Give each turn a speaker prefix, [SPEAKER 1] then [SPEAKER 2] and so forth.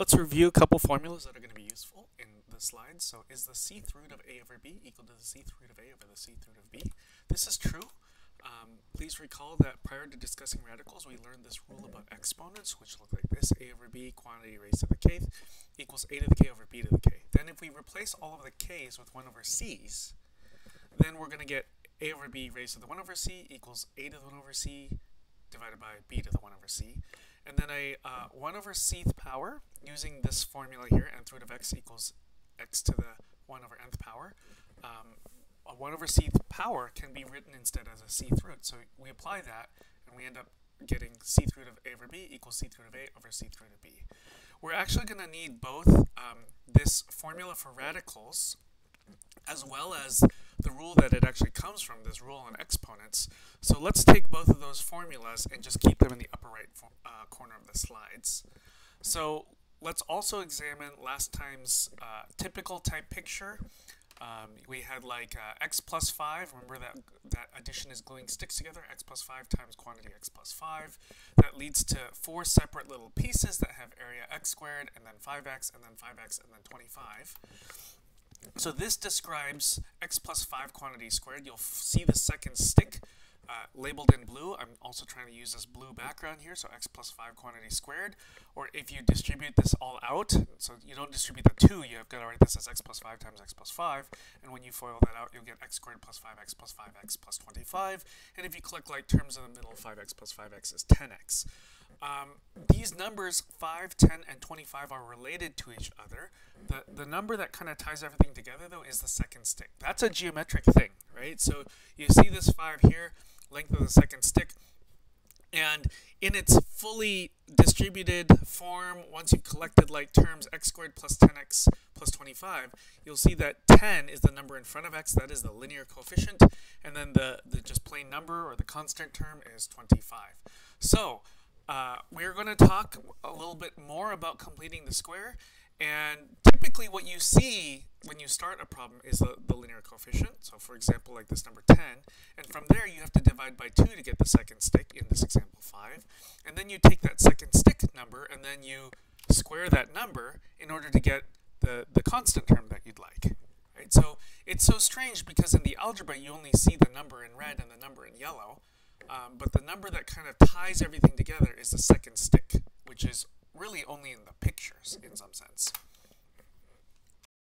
[SPEAKER 1] Let's review a couple formulas that are going to be useful in the slides. So is the c-th root of a over b equal to the c-th root of a over the c-th root of b? This is true. Please recall that prior to discussing radicals, we learned this rule about exponents, which look like this: a over b quantity raised to the kth equals a to the k over b to the k. Then if we replace all of the k's with 1 over c's, then we're going to get a over b raised to the 1 over c equals a to the 1 over c divided by b to the 1 over c. And then a 1 over cth power, using this formula here, nth root of x equals x to the 1 over nth power. A 1 over cth power can be written instead as a cth root. So we apply that, and we end up getting cth root of a over b equals cth root of a over cth root of b. We're actually going to need both this formula for radicals as well as the rule that it actually comes from, this rule on exponents. So let's take both of those formulas and just keep them in the upper right corner of the slides. So let's also examine last time's typical type picture. We had like x plus 5. Remember that addition is gluing sticks together. X plus 5 times quantity x plus 5. That leads to 4 separate little pieces that have area x squared, and then 5x, and then 5x, and then 25. So this describes x plus 5 quantity squared. You'll see the second stick labeled in blue. I'm also trying to use this blue background here, so x plus 5 quantity squared. Or if you distribute this all out, so you don't distribute the 2, you've got to write this as x plus 5 times x plus 5. And when you FOIL that out, you'll get x squared plus 5x plus 5x plus 25. And if you collect like terms in the middle, 5x plus 5x is 10x. These numbers 5, 10, and 25 are related to each other. The number that kind of ties everything together, though, is the second stick. That's a geometric thing, right? So you see this 5 here, length of the second stick, and in its fully distributed form, once you've collected like terms x squared plus 10x plus 25, you'll see that 10 is the number in front of x, that is the linear coefficient, and then the just plain number or the constant term is 25. So we're going to talk a little bit more about completing the square, and typically what you see when you start a problem is the linear coefficient. So for example, like this number 10, and from there you have to divide by 2 to get the second stick, in this example 5, and then you take that second stick number and then you square that number in order to get the constant term that you'd like. Right? So it's so strange because in the algebra you only see the number in red and the number in yellow, but the number that kind of ties everything together is the second stick, which is really only in the pictures in some sense.